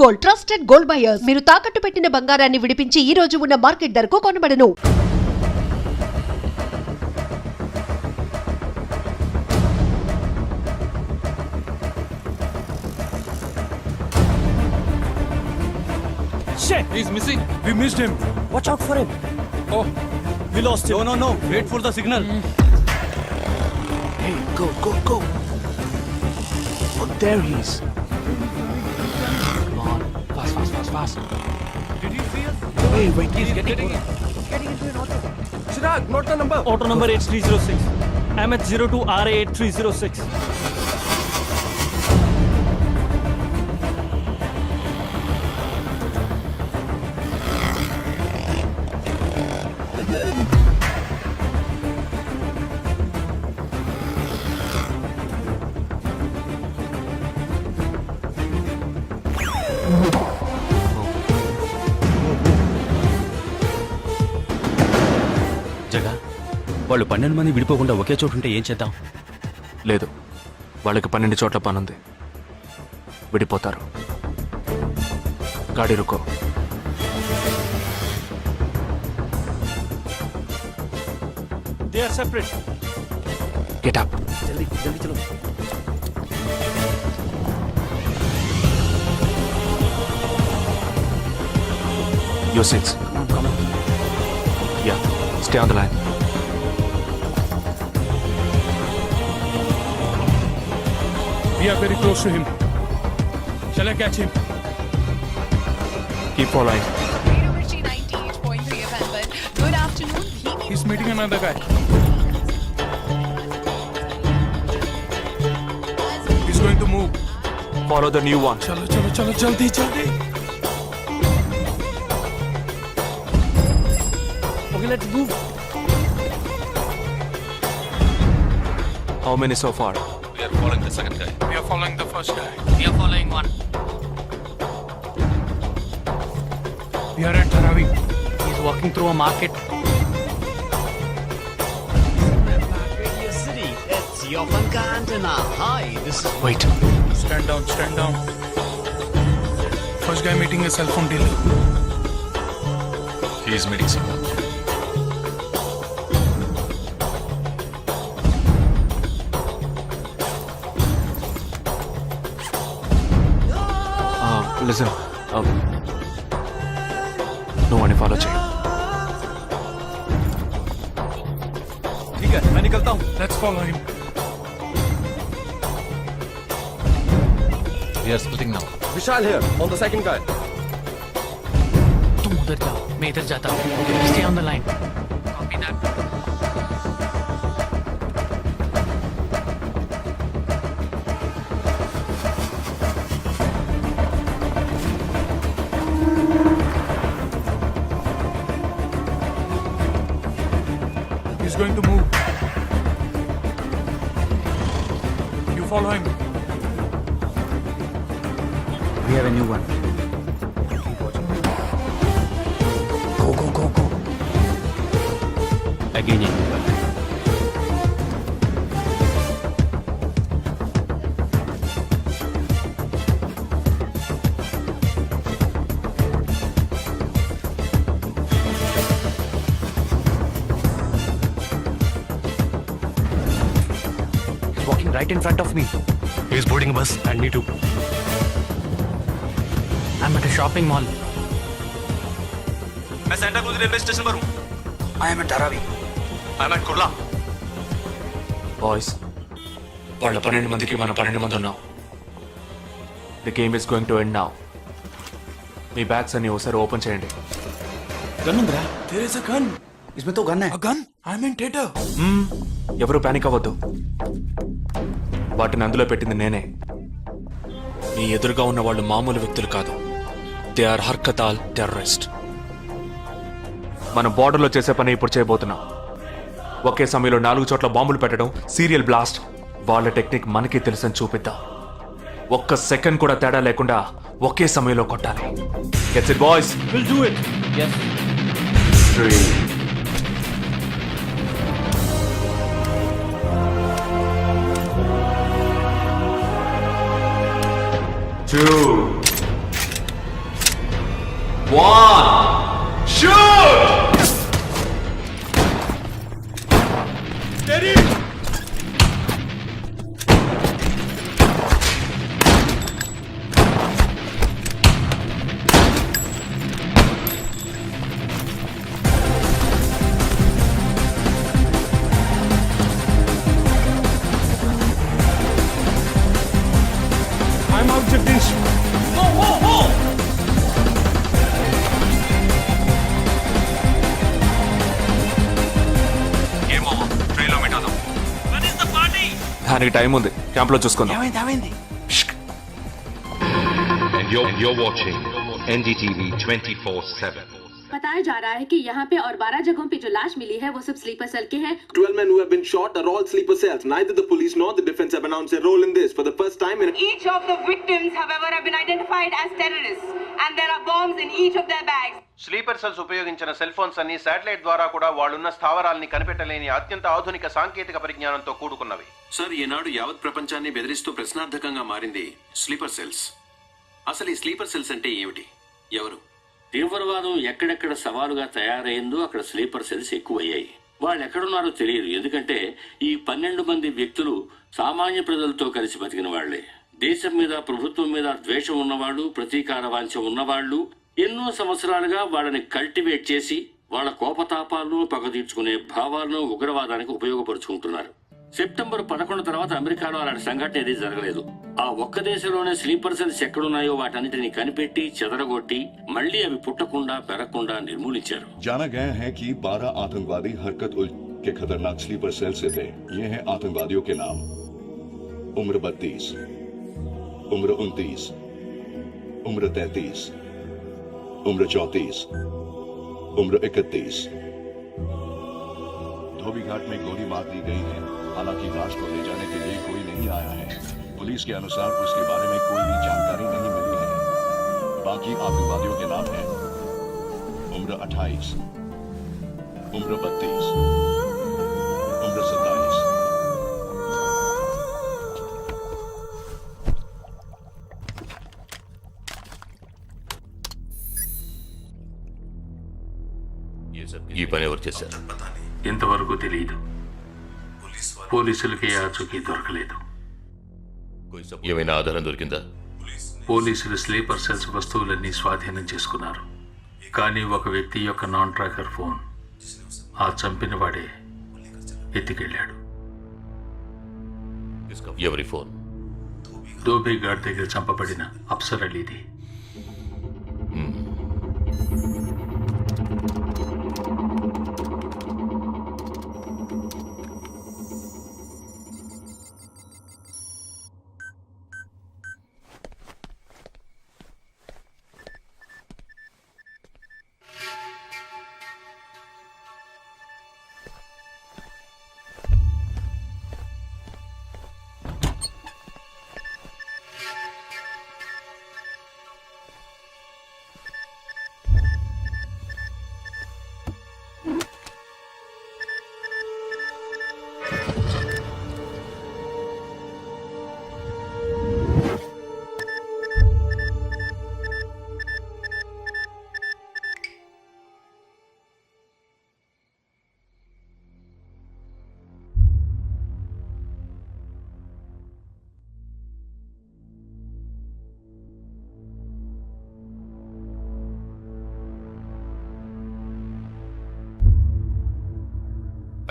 Gold, trusted gold buyers. మీరు తాకట్టు పెట్టిన బంగారాన్ని విడిపించి ఈ రోజు ఉన్న మార్కెట్ ధరకు కొనబడను. Shit! He's missing. We missed him. Watch out for him. Oh, We lost him. No. Wait for the signal. Hey, go. Oh, there he is. Come on. Fast. Did you see us? Wait. He's getting into an auto. Chirag, note the number. Auto number 8306. MH02 RA 8306. జగా వాళ్ళు 12 మంది విడిపోకుండా ఒకే చోటు ఉంటే ఏం చేద్దాం? లేదు, వాళ్ళకి 12 చోట్ల పనుంది. విడిపోతారు. గాడి రుకో. They are separate. Get up. जल्दी चलो. Your seats. Come on. Yeah, stay on the line. we are very close to him. Shall I catch him? Keep following. University 98.3 FM, but good afternoon. He's meeting another guy. He's going to move. Follow the new one. चलो जल्दी. Okay, let's move. How many so far? We are following the second guy. We are following the first guy. We are following one. We are at Dharavi. He's walking through a market. Radio City, it's Yopanka Antenna. Hi, this is Wait. Stand down. First guy meeting a cell phone dealer. He is meeting someone. Listen. No one follow check. ठीक है, मैं निकलता हूँ. Let's follow him. We are splitting now. Vishal here, on the second guy. तुम उधर जाओ, मैं इधर जाता हूँ. Stay on the line. Copy that. He's going to move. You follow him. We have a new one. Go. Again in. He's walking right in front of me. He is boarding a bus and me too. I'm at a shopping mall. मैं Santa cruise railway station पर हूँ. I am at Dharavi. I am at Kurla. Boys, వాళ్ళ 12 మందికి మనం 12 మంది ఉన్నాం. The game is going to end now. Me bags అన్ని ఒకసారి ఓపెన్ చేయండి. Gun उंदरा. There is a gun. इसमें तो गन है. A gun? I'm in theater. ఎవరు పానిక్ అవ్వద్దు. వాటిని అందులో పెట్టింది నేనే. మీ ఎదురుగా ఉన్న వాళ్ళు మామూలు వ్యక్తులు కాదు. They are Harkatul terrorist. మనం బార్డర్లో చేసే పని ఇప్పుడు చేయబోతున్నాం. ఒకే సమయంలో 4 చోట్ల బాంబులు పెట్టడం, సీరియల్ బ్లాస్ట్. వాళ్ళ టెక్నిక్ మనకి తెలుసని చూపిద్దాం. ఒక్క సెకండ్ కూడా తేడా లేకుండా ఒకే సమయంలో కొట్టాలి. Gets it boys? We'll do it. Yes. 3 2 I'm out, Jagdish. దానికి టైం ఉంది, క్యాంప్లో చూసుకుందాం. And you're watching NDTV 24/7. बताया जा रहा है कि यहाँ पे और 12 जगहों पे जो लाश मिली है वो सब स्लीपर सेल के हैं। 12 men who have been shot are all sleeper cells. Neither the police nor the defense have announced a role in this for the first time in Each of the victims, however, have been identified as terrorists, and there are bombs in each of their bags. Sleeper cells ఉపయోగించిన cell phones అన్ని satellite ద్వారా కూడా వాళ్ళున్న స్థావరాల్ని కనిపెట్టలేని అత్యంత ఆధునిక సాంకేతిక పరిజ్ఞానంతో కూడుకున్నవి. Sir, ఈనాడు యావత్ ప్రపంచాన్ని బెదిరిస్తూ ప్రశ్నార్థకంగా మారింది స్లీపర్ సెల్స్. అసలు ఈ స్లీపర్ సెల్స్ అంటే ఏమిటి? ఎవరు? తీవ్రవాదం ఎక్కడెక్కడ సవాలుగా తయారైందో అక్కడ స్లీపర్ సెల్స్ ఎక్కువయ్యాయి. వాళ్ళు ఎక్కడున్నారో తెలియదు. ఎందుకంటే ఈ 12 మంది వ్యక్తులు సామాన్య ప్రజలతో కలిసి బతికిన వాళ్లే. దేశం మీద, ప్రభుత్వం మీద ద్వేషం ఉన్నవాళ్ళు, ప్రతీకార వాంఛ ఉన్నవాళ్లు ఎన్నో సంవత్సరాలుగా వాళ్ళని కల్టివేట్ చేసి వాళ్ళ కోపతాపాలను, పగ తీర్చుకునే భావాలను ఉగ్రవాదానికి ఉపయోగపరుచుకుంటున్నారు. సెప్టెంబర్ 11 తర్వాత అమెరికాలో అలాంటి సంఘటన ఏదీ జరగలేదు. ఆ ఒక్క దేశంలోనే స్లీపర్ సెల్స్ ఎక్కడున్నాయో వాటన్నిటిని కనిపెట్టి చెదరగొట్టి మళ్లీ అవి పుట్టకుండా పెరగకుండా నిర్మూలించారు. जाना गया है कि 12 आतंकवादी हरकत उल के खतरनाक स्लीपर सेल से थे. ये हैं आतंकवादियों के नाम: उम्र 32, उम्र 29, उम्र 33, उम्र 34, उम्र 31. धोबी घाट में गोली मार दी गई है. हालांकि लाश को ले जाने के लिए कोई नहीं आया है. पुलिस के अनुसार उसके बारे में कोई भी जानकारी नहीं मिली है. बाकी आतंकवादियों के नाम हैं: उम्र 28, उम्र 32, उम्र 27. ఈ పని ఎవరు చేశారు? ఇంతవరకు తెలియదు. పోలీసులకి ఆచూకీ దొరకలేదు. ఏమైనా ఆధారం దొరికిందా? పోలీసులు స్లీపర్ సెల్స్ వస్తువులన్నీ స్వాధీనం చేసుకున్నారు. కానీ ఒక వ్యక్తి యొక్క నాన్ ట్రాకర్ ఫోన్ ఆ చంపిన వాడే ఎత్తికెళ్ళాడు. ఎవరి ఫోన్? ధోబీ ఘాట్ దగ్గర చంపబడిన Afsar అలీది.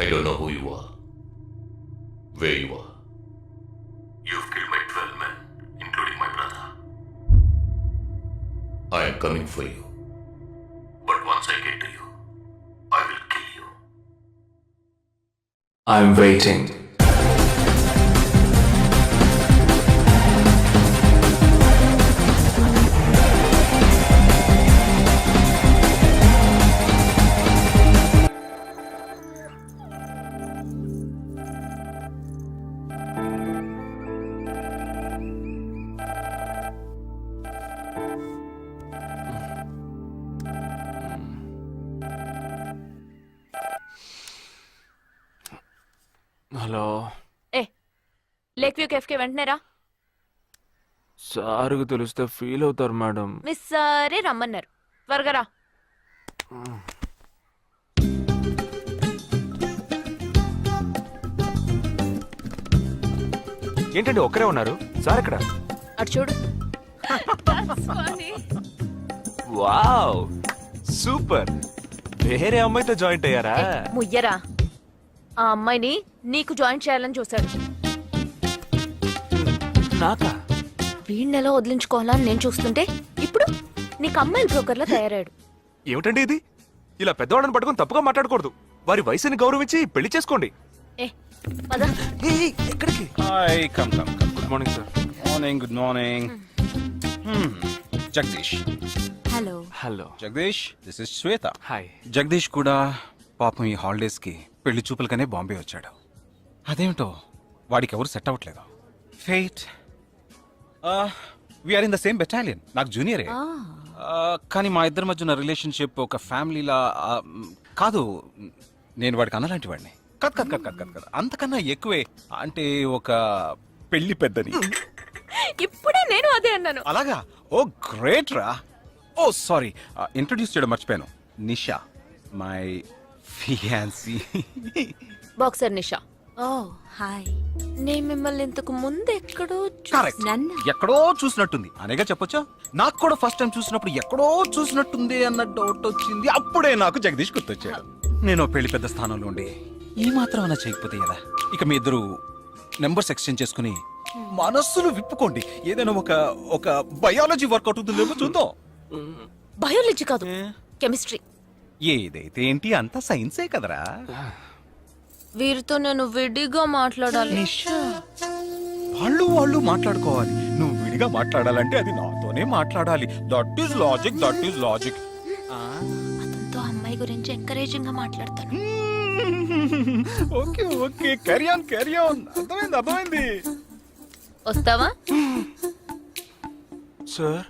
I don't know who you are, where you are. You've killed my 12 men, including my brother. I am coming for you. But once I get to you, I will kill you. I'm waiting. Hello, lake view cafe కి వెంటనే రా. సార్కి తెలిస్తే feel అవుతారు madam. Miss సరే రమ్మన్నారు, త్వరగా రా. ఏంటండి ఒక్కరే ఉన్నారు సార్ ఇక్కడ? అటు చూడు. That's funny. Wow super. వేరే అమ్మాయితో జాయింట్ అయ్యారా? ముయ్యరా, ఆ అమ్మాయిని నీకు జాయిన్ చేయాలని చూశాడు. నాకా? వీడిని ఎలా వదిలించుకోవాలని నేను చూస్తుంటే ఇప్పుడు నీకు అమ్మాయిల బ్రోకర్లా తయారాడు. ఏమిటండి ఇది? ఇలా పెద్దవాళ్ళని పట్టుకొని తప్పుగా మాట్లాడకూడదు. వారి వయసుని గౌరవించి పెళ్లి చేసుకోండి. ఏ పద. ఎక్కడికి? Hi, come. Good morning sir. Good morning. Jagdish. Hello. Hello Jagdish, this is Shweta. Hi. Jagadish కూడా పాపం ఈ హాలిడేస్ కి పెళ్లి చూపులకనే బాంబే వచ్చాడు. అదేమిటో వాడికి ఎవరు సెట్ అవ్వట్లేదు. Fate. We are in the same battalion. నాకు జూనియరే. కానీ మా ఇద్దరి మధ్య ఉన్న రిలేషన్షిప్ ఒక ఫ్యామిలీలా కాదు. నేను వాడికి అన్నలాంటి వాడిని కాదు. అంతకన్నా ఎక్కువే. అంటే ఒక పెళ్లి పెద్దని. ఇప్పుడే నేను అదే అన్నాను. అలాగా? ఓ గ్రేట్ రా. ఓ సారీ, ఇంట్రొడ్యూస్ చేయడం మర్చిపోయాను. Nisha, my fiancee. Boxer Nisha. Oh hi. నేను మిమ్మల్ని ఇంతకు ముందు ఎక్కడో కరెక్ట్. ఎక్కడో చూసినట్టుంది అనేగా చెప్పొచ్చా? నాకు కూడా ఫస్ట్ టైం చూసినప్పుడు ఎక్కడో చూసినట్టుంది అన్న డౌట్ వచ్చింది. అప్పుడే నాకు జగదీష్ గుర్తొచ్చాడు. నేను పెళ్లి పెద్ద స్థానంలో ఉండి ఈ మాత్రం అన్నా చేయకపోతే కదా. ఇక మీ ఇద్దరు నెంబర్స్ ఎక్స్చేంజ్ చేసుకుని మనస్సులు విప్పుకోండి. ఏదైనా ఒక బయాలజీ వర్కౌట్ అవుతుందేమో చూద్దాం. బయాలజీ కాదు, కెమిస్ట్రీ. ఏదైతే ఏంటి, అంతా సైన్సే కదరా. వీరితో నేను విడిగా మాట్లాడాలి. వాళ్ళు మాట్లాడుకోవాలి. నువ్వు విడిగా మాట్లాడాలంటే అది నాతోనే మాట్లాడాలి. That is logic. అతనితో అమ్మాయి గురించి ఎంకరేజింగ్ గా మాట్లాడతాను. Okay carry on. అర్థమైంది. వస్తావా? సార్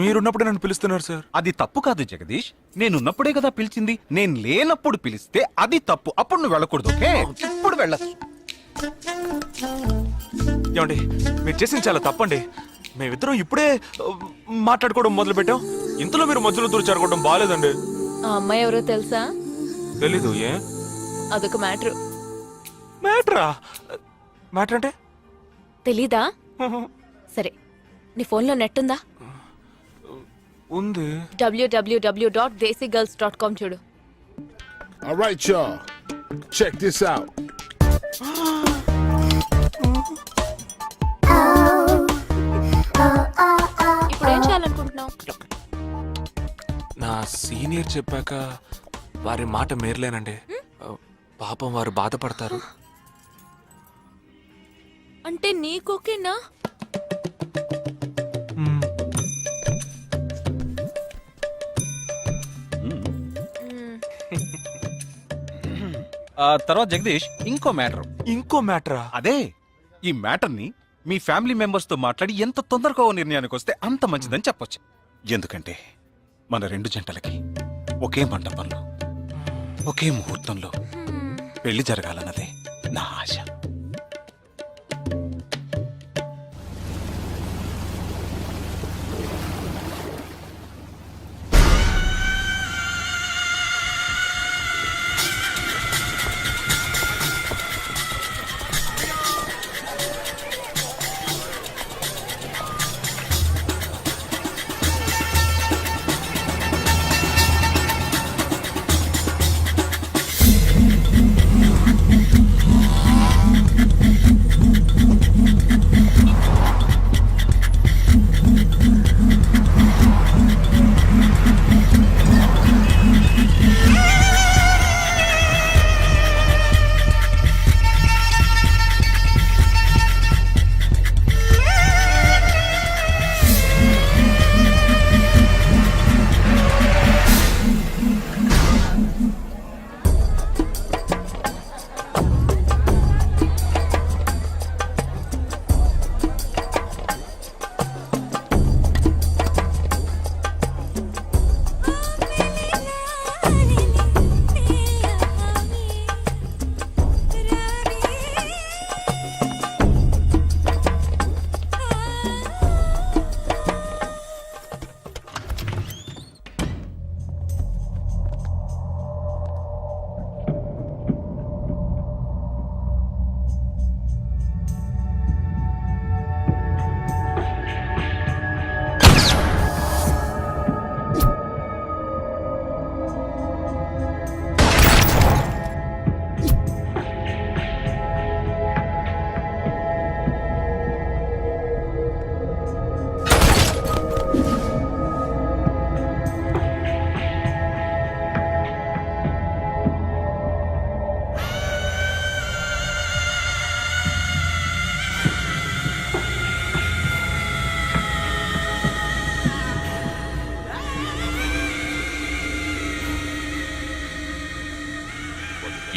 మీరున్నప్పుడే నన్ను పిలుస్తున్నారు సార్. అది తప్పు కాదు జగదీష్. నేనున్నప్పుడే కదా పిలిచింది. నేను లేనప్పుడు పిలిస్తే అది తప్పు. అప్పుడు నువ్వు వెళ్ళకూడదు. ఓకే, ఇప్పుడు వెళ్ళచ్చు. ఏమండి మీరు చేసింది చాలా తప్పండి. మేమిద్దరం ఇప్పుడే మాట్లాడుకోవడం మొదలు పెట్టాం. ఇంతలో మీరు మధ్యలో దూరం బాగాలేదండి. ఆ అమ్మాయి ఎవరో తెలుసా? తెలీదు. ఏ? అదొక మ్యాటర్. మ్యాటర్ అంటే? తెలీదా? సరే, నీ ఫోన్లో నెట్ ఉందా? ఉంది. www.desigirls.com చూడు. All right, y'all. Check this out. ఇప్పుడు ఏం చేయాలనుకుంటున్నావు? నా సీనియర్ చెప్పాక వారి మాట మేరలేనండి. పాపం వారు బాధపడతారు. అంటే నీకోకేనా? తర్వాత జగదీష్ ఇంకో మ్యాటరా? అదే, ఈ మ్యాటర్ ని మీ ఫ్యామిలీ మెంబర్స్ తో మాట్లాడి ఎంత తొందరగా ఓ నిర్ణయానికి వస్తే అంత మంచిదని చెప్పొచ్చు. ఎందుకంటే మన రెండు జంటలకి ఒకే మండపంలో ఒకే ముహూర్తంలో పెళ్లి జరగాలన్నదే నా ఆశ.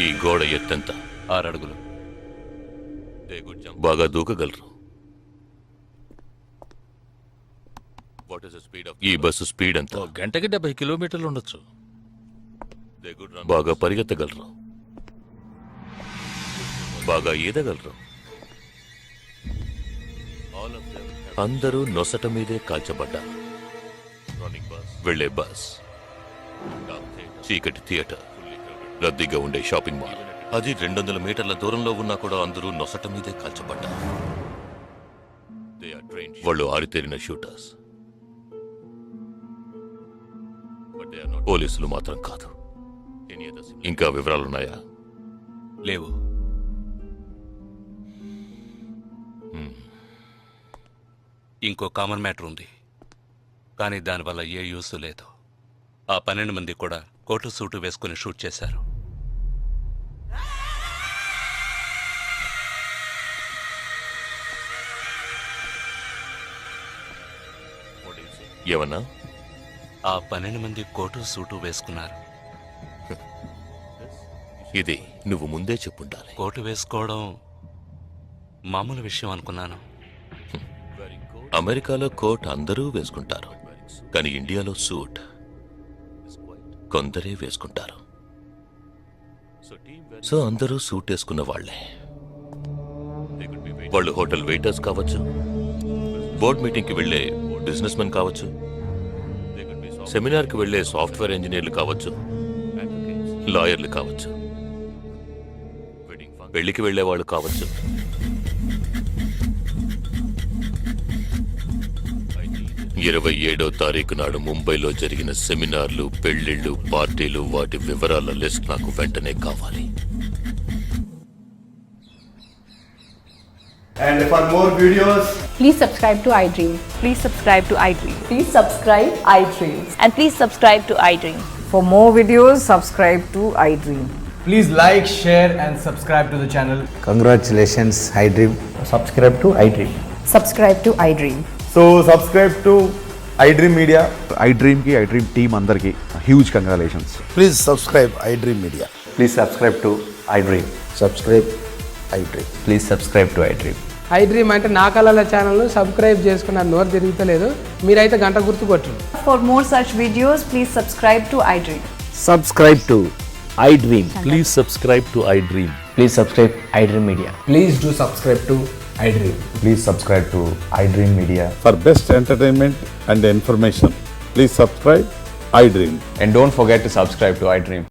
ఈ గోడ ఎత్తెంత? 6 అడుగులు. బాగా దూకగలరు. ఈ బస్సు స్పీడ్ ఎంత? గంటకి 70 కిలోమీటర్లు ఉండొచ్చు. బాగా పరిగెత్తగలరు. బాగా ఈదగలరు. అందరూ నొసట మీదే కాల్చబడ్డారు. వెళ్లే బస్, చీకటి థియేటర్, రద్దీగా ఉండే షాపింగ్ మాల్, అది 200 మీటర్ల దూరంలో ఉన్నా కూడా అందరూ నొసట మీదే కాల్చబడ్డారు. వాళ్ళు ఆరితేరిన షూటర్స్. పోలీసులు మాత్రం కాదు. ఇంకా వివరాలున్నాయా? లేవు. ఇంకో కామన్ మ్యాటర్ ఉంది, కానీ దానివల్ల ఏ యూస్ లేదు. ఆ 12 మంది కూడా కోటు సూటు వేసుకుని షూట్ చేశారు. ఏమన్నా? ఆ 12 మంది కోటు సూటు వేసుకున్నారు. ఇది నువ్వు ముందే చెప్పుండాలి. కోటు వేసుకోవడం మామూలు విషయం అనుకున్నాను. అమెరికాలో కోట్ అందరూ వేసుకుంటారు, కానీ ఇండియాలో సూట్ కొందరే వేసుకుంటారు. సో అందరూ సూట్ వేసుకున్న వాళ్లే. వాళ్ళు హోటల్ వెయిటర్స్ కావచ్చు, బోర్డ్ మీటింగ్కి వెళ్లే బిజినెస్ మెన్ కావచ్చు, సెమినార్కి వెళ్లే సాఫ్ట్వేర్ ఇంజనీర్లు కావచ్చు, లాయర్లు కావచ్చు, పెళ్లికి వెళ్లే వాళ్ళు కావచ్చు. 27వ తారీఖు నాడు ముంబైలో జరిగిన సెమినార్లు, పెళ్లిళ్లు, పార్టీలు, వాటి వివరాల లిస్ట్ నాకు వెంటనే కావాలి. And for more videos, Please subscribe to iDream. Please subscribe to iDream. Please subscribe iDream. And please subscribe to iDream. For more videos, subscribe to iDream. please like, share and subscribe to the channel. Congratulations, iDream. Subscribe to iDream. Subscribe to iDream. So subscribe to iDream Media. iDream की iDream team अंदर की huge congratulations. Please subscribe iDream Media. Please subscribe to iDream. Subscribe iDream. Please subscribe to iDream. iDream అంటే నా కళల ఛానల్ను subscribe చేసుకున్న నోరు తిరుగుతలేదు. మీరైతే గంట గుర్తు కొట్టండి. For more such videos, please subscribe to iDream. Subscribe to iDream. Please subscribe to iDream. Please subscribe iDream Media. Please do subscribe to iDream. Please subscribe to iDream Media. For best entertainment and information, please subscribe iDream. And don't forget to subscribe to iDream.